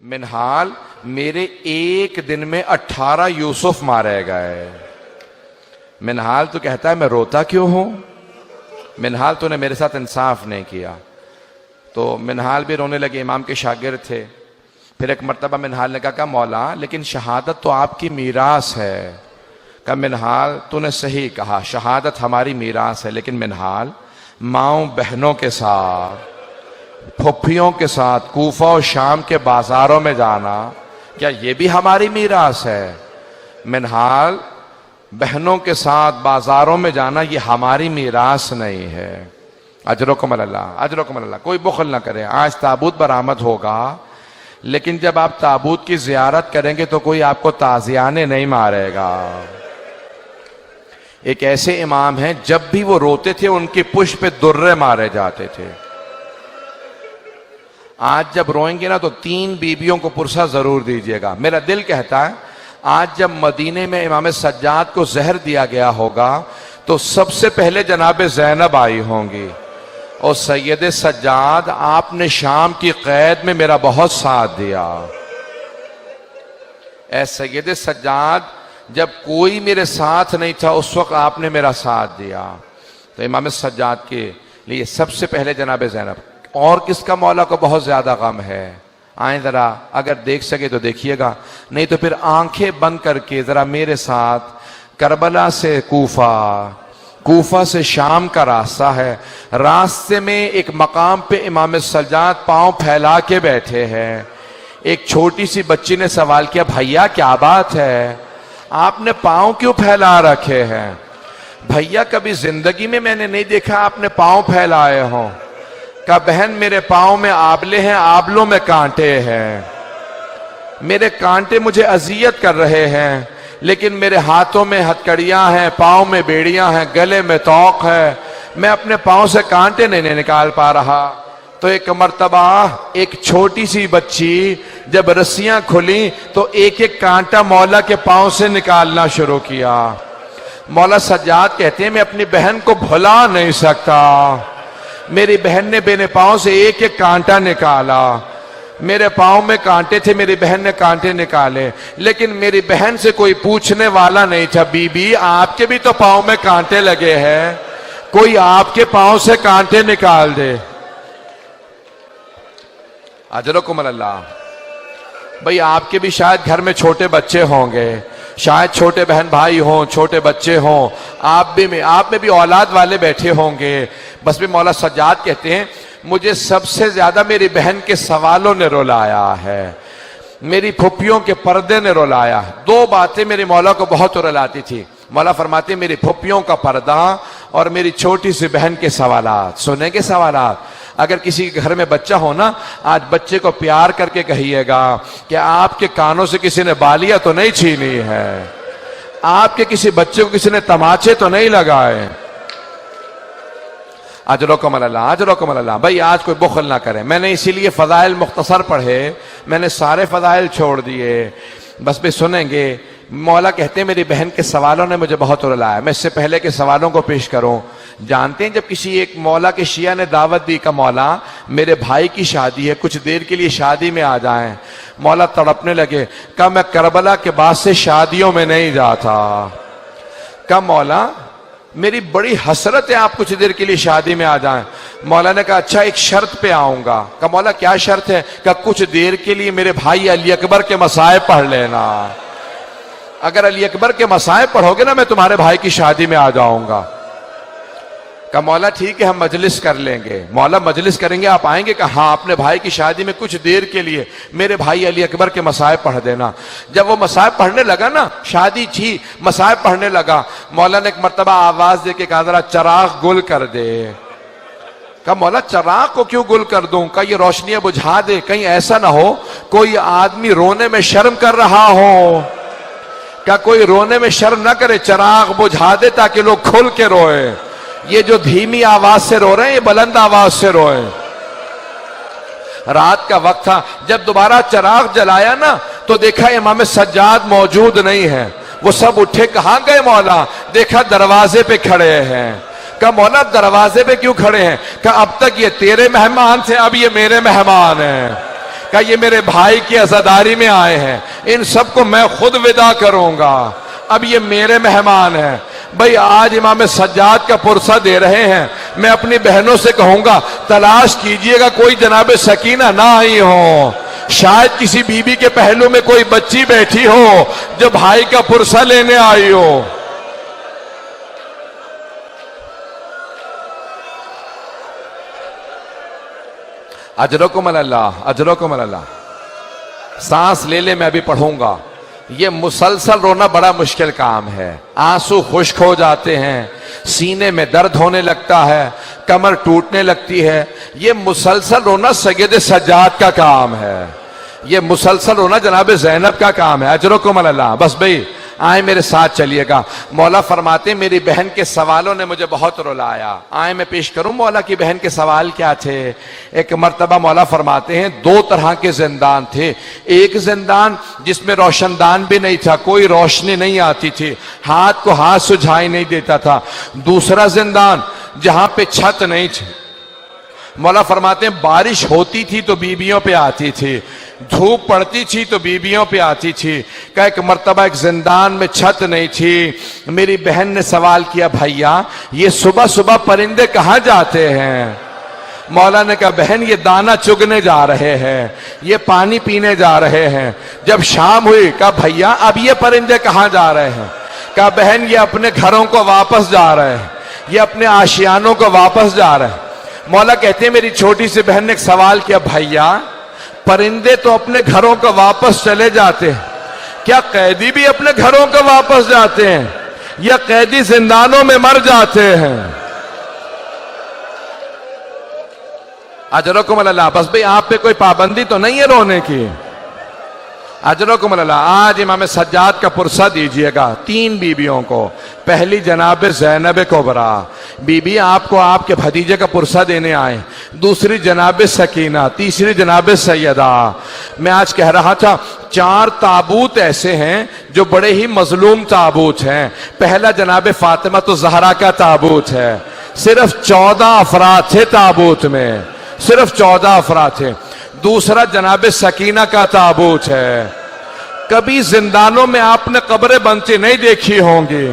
मिनहाल, मेरे एक दिन में 18 यूसुफ मारे गए। मिनहाल तो कहता है मैं रोता क्यों हूं? मिनहाल तूने मेरे साथ इंसाफ नहीं किया। तो मिनहाल भी रोने लगे, इमाम के शागिर्द थे। फिर एक मर्तबा मिनहाल ने कहा मौला लेकिन शहादत तो आपकी मीरास है। कहा मिनहाल तूने सही कहा, शहादत हमारी मीरास है, लेकिन मिनहाल माओ बहनों के साथ, फुफ्फियों के साथ कूफा और शाम के बाजारों में जाना, क्या ये भी हमारी मीरास है? मिनहाल, बहनों के साथ बाजारों में जाना ये हमारी मीरास नहीं है। अजरकुम अल्लाह, अजरकुम अल्लाह। कोई बुखल ना करे। आज ताबूत बरामद होगा, लेकिन जब आप ताबूत की जियारत करेंगे तो कोई आपको ताजियाने नहीं मारेगा। एक ऐसे इमाम हैं जब भी वो रोते थे उनकी पुष्प पे दुर्रे मारे जाते थे। आज जब रोएंगे ना तो 3 बीबियों को पुरसा जरूर दीजिएगा। मेरा दिल कहता है आज जब मदीने में इमाम सज्जाद को जहर दिया गया होगा तो सबसे पहले जनाब ज़ैनब आई होंगी। और सैयद सज्जाद, आपने शाम की कैद में मेरा बहुत साथ दिया। ऐ सैयद सज्जाद, जब कोई मेरे साथ नहीं था उस वक्त आपने मेरा साथ दिया। तो इमाम सज्जाद के लिए सबसे पहले जनाब ज़ैनब। और किसका मौला को बहुत ज्यादा गम है? आए जरा, अगर देख सके तो देखिएगा, नहीं तो फिर आंखें बंद करके जरा मेरे साथ करबला से कूफा, कूफा से शाम का रास्ता है। रास्ते में एक मकाम पे इमाम सज्जाद पांव फैला के बैठे हैं। एक छोटी सी बच्ची ने सवाल किया भैया क्या बात है, आपने पांव क्यों फैला रखे हैं? भैया कभी जिंदगी में मैंने नहीं देखा आपने पांव फैलाए हों। कहा बहन मेरे पांव में आबले हैं, आबलों में कांटे हैं, मेरे कांटे मुझे अजियत कर रहे हैं, लेकिन मेरे हाथों में हथकड़ियां हैं, पांव में बेड़ियां हैं, गले में तौक है, मैं अपने पांव से कांटे नहीं निकाल पा रहा। तो एक मर्तबा एक छोटी सी बच्ची जब रस्सियां खुली तो एक एक कांटा मौला के पांव से निकालना शुरू किया। मौला सज्जाद कहते हैं मैं अपनी बहन को भुला नहीं सकता। मेरी बहन ने मेरे पांव से एक एक कांटा निकाला। मेरे पांव में कांटे थे, मेरी बहन ने कांटे निकाले, लेकिन मेरी बहन से कोई पूछने वाला नहीं था बीबी आपके भी तो पांव में कांटे लगे हैं, कोई आपके पांव से कांटे निकाल दे। अजरकुम अल्लाह। भाई आपके भी शायद घर में छोटे बच्चे होंगे, शायद छोटे बहन भाई हों, छोटे बच्चे हों, आप में भी औलाद वाले बैठे होंगे। बस भी मौला सज्जाद कहते हैं मुझे सबसे ज्यादा मेरी बहन के सवालों ने रुलाया है, मेरी फुफ्फियों के पर्दे ने रुलाया है। 2 बातें मेरे मौला को बहुत रुलाती थी। मौला फरमाते मेरी फुफ्फियों का पर्दा और मेरी छोटी सी बहन के सवालात। सुने के सवालात। अगर किसी के घर में बच्चा हो ना, आज बच्चे को प्यार करके कहिएगा कि आपके कानों से किसी ने बालियां तो नहीं छीनी है, आपके किसी बच्चे को किसी ने तमाचे तो नहीं लगाए। अजरकुम अल्लाह, अजरकुम अल्लाह। भाई आज कोई बुखल ना करे। मैंने इसीलिए फजाइल मुख्तसर पढ़े, मैंने सारे फजाइल छोड़ दिए। बस भी सुनेंगे। मौला कहते हैं मेरी बहन के सवालों ने मुझे बहुत रुलाया। मैं इससे पहले के सवालों को पेश करूं। जानते हैं जब किसी एक मौला के शिया ने दावत दी का मौला मेरे भाई की शादी है, कुछ देर के लिए शादी में आ जाएं। मौला तड़पने लगे। कहा मैं करबला के बाद से शादियों में नहीं जाता। कहा मौला मेरी बड़ी हसरत है आप कुछ देर के लिए शादी में आ जाएं। मौला ने कहा अच्छा एक शर्त पे आऊंगा। कहा मौला क्या शर्त है? कहा कुछ देर के लिए मेरे भाई अली अकबर के मसाइब पढ़ लेना। अगर अली अकबर के मसाइब पढ़ोगे ना मैं तुम्हारे भाई की शादी में आ जाऊंगा। कहा मौला ठीक है हम मजलिस कर लेंगे। मौला मजलिस करेंगे आप आएंगे? कहा हाँ अपने भाई की शादी में कुछ देर के लिए मेरे भाई अली अकबर के मसाइब पढ़ देना। जब वो मसाइब पढ़ने लगा ना, शादी थी, मसाइब पढ़ने लगा, मौला ने एक मर्तबा आवाज दे के कहा जरा चिराग गुल कर दे। कहा मौला चिराग को क्यों गुल कर दूं? कहा ये रोशनियां बुझा दे, कहीं ऐसा ना हो कोई आदमी रोने में शर्म कर रहा हो। क्या कोई रोने में शर्म ना करे, चिराग बुझा दे ताकि लोग खुल के रोए। ये जो धीमी आवाज से रो रहे हैं ये बुलंद आवाज से रोए। रात का वक्त था, जब दोबारा चिराग जलाया ना तो देखा इमाम सज्जाद मौजूद नहीं है। वो सब उठे, कहां गए मौला? देखा दरवाजे पे खड़े हैं। कहा मौला दरवाजे पे क्यों खड़े हैं? कहा अब तक ये तेरे मेहमान थे, अब ये मेरे मेहमान हैं। कहा ये मेरे भाई की अज़ादारी में आए हैं, इन सबको मैं खुद विदा करूंगा, अब ये मेरे मेहमान हैं। भाई आज इमाम सज्जाद का पुरसा दे रहे हैं, मैं अपनी बहनों से कहूंगा तलाश कीजिएगा कोई जनाब सकीना ना आई हो, शायद किसी बीबी के पहलू में कोई बच्ची बैठी हो जो भाई का पुरसा लेने आई हो। अजरकुम अल्लाह, अजरकुम अल्लाह। सांस ले ले, मैं अभी पढ़ूंगा। ये मुसलसल रोना बड़ा मुश्किल काम है, आंसू खुश्क हो जाते हैं, सीने में दर्द होने लगता है, कमर टूटने लगती है। ये मुसलसल रोना सैयद सज्जाद का काम है, ये मुसलसल रोना जनाब ज़ैनब का काम है। अजरकुम अल्लाह। बस भाई आए मेरे साथ चलिएगा। मौला फरमाते मेरी बहन के सवालों ने मुझे बहुत रुलाया। आए मैं पेश करूं मौला की बहन के सवाल क्या थे। एक मर्तबा मौला फरमाते हैं दो तरह के जिंदान थे। एक जिंदान जिसमें रोशनदान भी नहीं था, कोई रोशनी नहीं आती थी, हाथ को हाथ सुझाई नहीं देता था। दूसरा जिंदान जहां पे छत नहीं थी। मौला फरमाते हैं बारिश होती थी तो बीबियों पे आती थी, धूप पड़ती थी तो बीबियों पे आती थी। का एक मर्तबा एक जिंदान में छत नहीं थी। मेरी बहन ने सवाल किया भैया ये सुबह सुबह परिंदे कहाँ जाते हैं। मौला ने कहा बहन ये दाना चुगने जा रहे हैं, ये पानी पीने जा रहे हैं। जब शाम हुई कहा भैया अब ये परिंदे कहाँ जा रहे हैं। कहा बहन ये अपने घरों को वापस जा रहे हैं, ये अपने आशियानों को वापस जा रहे हैं। मौला कहते हैं मेरी छोटी सी बहन ने एक सवाल किया भैया परिंदे तो अपने घरों को वापस चले जाते हैं, क्या कैदी भी अपने घरों को वापस जाते हैं या कैदी जिंदानों में मर जाते हैं। अजरकुम अल्लाह। बस भाई आप पे कोई पाबंदी तो नहीं है रोने की। अजरकुम अल्लाह। आज इमाम सज्जाद का पुरसा दीजिएगा तीन बीबियों को। पहली जनाब ज़ैनब कुबरा बीबी आपको आपके भतीजे का पुरसा देने आए, दूसरी जनाब सकीना, तीसरी जनाब सैयदा। मैं आज कह रहा था चार ताबूत ऐसे हैं जो बड़े ही मजलूम ताबूत हैं। पहला जनाब फातिमा तो ज़हरा का ताबूत है, सिर्फ 14 अफराद थे ताबूत में, सिर्फ 14 अफराद थे। दूसरा जनाब सकीना का ताबूत है। कभी जिंदानों में आपने कब्रें बनती नहीं देखी होंगी,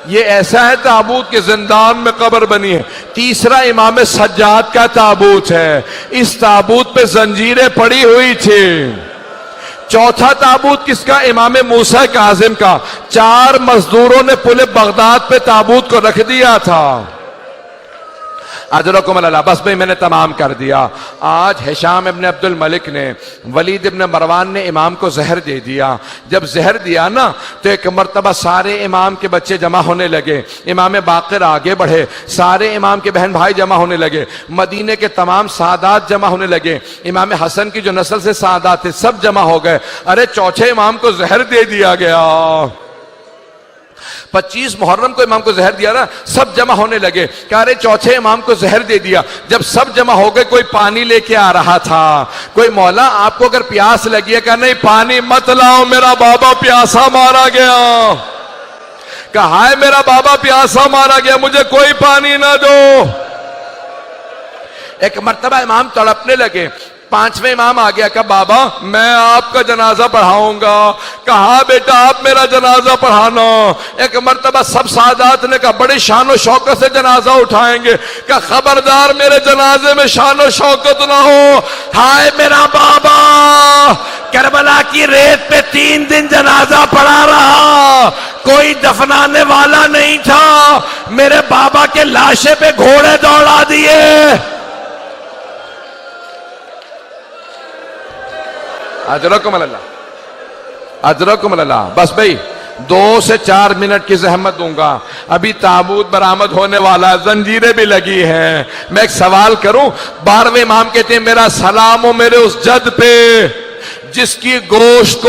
ये ऐसा है ताबूत के जिंदान में कब्र बनी है। तीसरा इमाम सज्जाद का ताबूत है, इस ताबूत पे जंजीरें पड़ी हुई थी। चौथा ताबूत किसका, इमाम मूसा काजिम का। 4 मजदूरों ने पुल बगदाद पे ताबूत को रख दिया था। अजरकुम अल्लाह। बस भाई मैंने तमाम कर दिया। आज हिशाम इब्न अब्दुल मलिक ने वलीद इब्न मरवान ने इमाम को जहर दे दिया। जब जहर दिया ना तो एक मर्तबा सारे इमाम के बच्चे जमा होने लगे, इमाम बाकिर आगे बढ़े, सारे इमाम के बहन भाई जमा होने लगे, मदीने के तमाम सादात जमा होने लगे, इमाम हसन की जो नस्ल से सादात थे सब जमा हो गए। अरे चौथे इमाम को जहर दे दिया गया। 25 मुहर्रम को इमाम को जहर दिया ना, सब जमा होने लगे। कह रहे चौथे इमाम को जहर दे दिया। जब सब जमा हो गए कोई पानी लेके आ रहा था, कोई मौला आपको अगर प्यास लगी है, कहा नहीं पानी मत लाओ मेरा बाबा प्यासा मारा गया। कहा है मेरा बाबा प्यासा मारा गया, मुझे कोई पानी ना दो। एक मर्तबा इमाम तड़पने लगे, 5वें इमाम आ गया, कहा बाबा मैं आपका जनाजा पढ़ाऊंगा। कहा बेटा आप मेरा जनाजा पढ़ाना। एक मर्तबा सब सादात ने कहा बड़ी शान शौकत से जनाजा उठाएंगे। कहा खबरदार मेरे जनाजे में शान शौकत ना हो। हाय मेरा बाबा करबला की रेत पे 3 दिन जनाजा पढ़ा रहा, कोई दफनाने वाला नहीं था। मेरे बाबा के लाशे पे घोड़े दौड़ा दिए। अजरकुम अल्लाह, अजरकुम अल्लाह। बस भाई 2 से 4 मिनट की जहमत दूंगा। अभी ताबूत बरामद होने वाला, जंजीरें भी लगी हैं। मैं एक सवाल करूं। 12वें इमाम कहते हैं मेरा सलाम हो मेरे उस जद पे जिसके गोश्त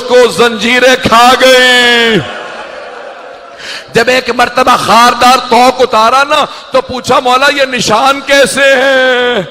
को जंजीरें खा गई। जब एक मर्तबा खारदार तौक उतारा ना तो पूछा मौला ये निशान कैसे हैं।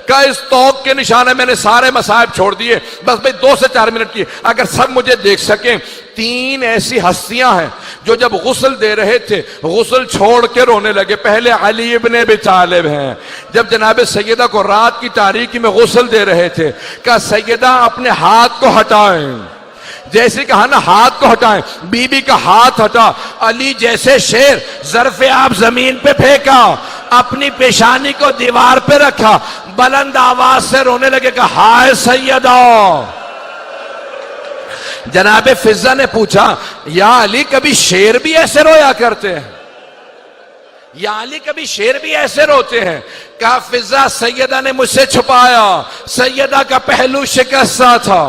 का इस तौक के निशान है। मैंने सारे मसाइब छोड़ दिए। बस भाई 2 से 4 मिनट की, अगर सब मुझे देख सकें। 3 ऐसी हस्तियां हैं जो जब गुस्ल दे रहे थे गुस्ल छोड़ के रोने लगे। पहले अली इब्न अबी तालिब हैं, जब जनाब सैयदा को रात की तारीकी में गुस्ल दे रहे थे, कहा सैयदा अपने हाथ को हटाएं। जैसे कहा ना हाथ को हटाएं, बीबी का हाथ हटा, अली जैसे शेर ज़र्फ़े आप जमीन पे फेंका, अपनी पेशानी को दीवार पे रखा, बुलंद आवाज से रोने लगे, कहा हाय सैयदा। जनाबे फिजा ने पूछा या अली कभी शेर भी ऐसे रोया करते हैं? या अली कभी शेर भी ऐसे रोते हैं? कहा फिजा सैयदा ने मुझसे छुपाया, सैयदा का पहलू शिकस्ता था।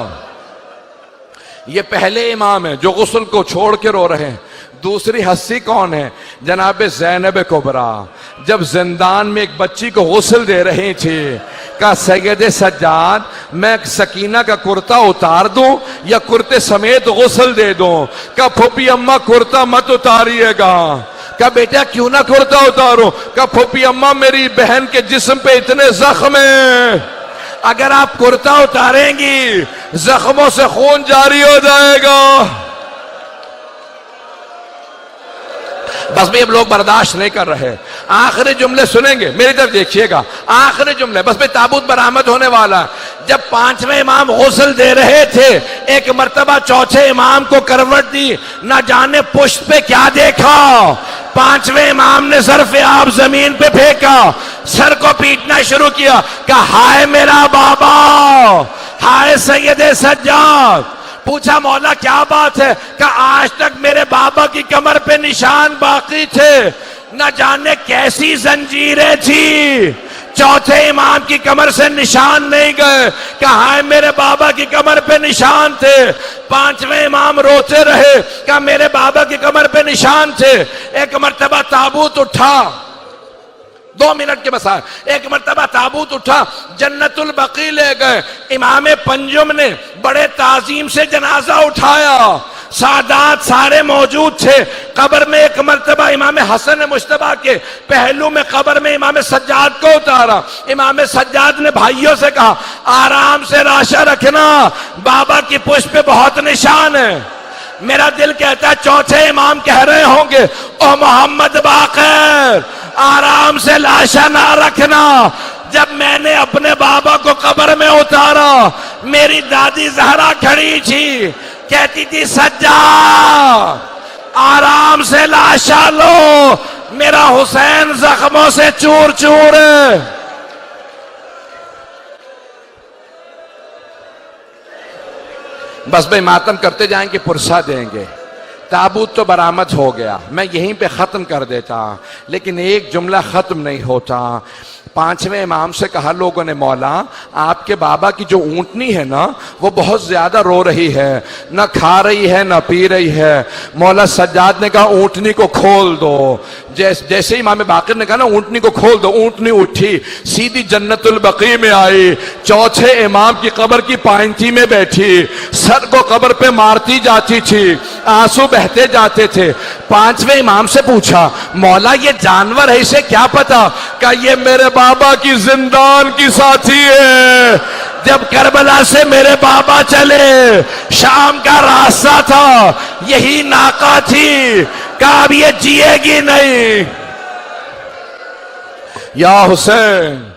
ये पहले इमाम है जो गुस्ल को छोड़ के रो रहे हैं। दूसरी हस्ती कौन है? जनाब ज़ैनब कुबरा, जब जिंदान में एक बच्ची को गुस्ल दे रही थी, कहा सैयद सज्जाद मैं सकीना का कुर्ता उतार दूं या कुर्ते समेत गुस्ल दे दूं? कहा फूफी अम्मा कुर्ता मत उतारिएगा। कहा बेटा क्यों ना कुर्ता उतारो? कहा फूफी अम्मा मेरी बहन के जिस्म पे इतने जख्म हैं, अगर आप कुर्ता उतारेंगी जख्मों से खून जारी हो जाएगा। बस भी अब लोग बर्दाश्त नहीं कर रहे। आखिरी जुमले सुनेंगे, मेरी तरफ देखिएगा, आखिरी जुमले। बस भी ताबूत बरामद होने वाला। जब पांचवें इमाम गुस्ल दे रहे थे, एक मर्तबा चौथे इमाम को करवट दी, ना जाने पुष्ट पे क्या देखा, पांचवें इमाम ने ज़र्फ़े आप जमीन पे फेंका, सर को पीटना शुरू किया, कहा हाय मेरा बाबा, हाय सैयद सज्जाद। पूछा मौला क्या बात है? कहा आज तक मेरे बाबा की कमर पे निशान बाकी थे, न जाने कैसी जंजीरें थी, चौथे इमाम की कमर से निशान नहीं गए। कहा हाय मेरे बाबा की कमर पे निशान थे। पांचवें इमाम रोते रहे, कहा मेरे बाबा की कमर पे निशान थे। एक मर्तबा ताबूत उठा, 2 मिनट के बसा, एक मर्तबा ताबूत उठा, जन्नतुल बकी ले गए। इमाम पंजुम ने बड़े ताजीम से जनाजा उठाया, सादात सारे मौजूद थे। कब्र में एक मर्तबा इमाम हसन मुश्तबा के पहलू में कब्र में इमाम सज्जाद को उतारा। इमाम सज्जाद ने भाइयों से कहा आराम से राशा रखना, बाबा की पुष्प पे बहुत निशान है। मेरा दिल कहता है चौथे इमाम कह रहे होंगे ओ मोहम्मद बाकर आराम से लाशा ना रखना। जब मैंने अपने बाबा को कब्र में उतारा, मेरी दादी जहरा खड़ी थी, कहती थी सज्जा आराम से लाशा लो, मेरा हुसैन जख्मों से चूर चूर है। बस भाई मातम करते जाएंगे, पुरसा देंगे। ताबूत तो बरामद हो गया, मैं यहीं पे ख़त्म कर देता, लेकिन एक जुमला ख़त्म नहीं होता। पांचवें इमाम से कहा लोगों ने मौला आपके बाबा की जो ऊंटनी है ना वो बहुत ज्यादा रो रही है, ना खा रही है ना पी रही है। मौला सज्जाद ने कहा ऊंटनी को खोल दो। जैसे ही इमाम बाकिर ने कहा ना ऊंटनी को खोल दो, ऊंटनी उठी, सीधी जन्नतुल बकी में आई, चौथे इमाम की कब्र की पायंती में बैठी, सर को कब्र पे मारती जाती थी, आंसू बहते जाते थे। पांचवें इमाम से पूछा मौला ये जानवर है, इसे क्या पता? क्या ये मेरे बाबा की जिंदान की साथी है। जब करबला से मेरे बाबा चले, शाम का रास्ता था, यही नाका थी, कहा अब ये जिएगी नहीं। या हुसैन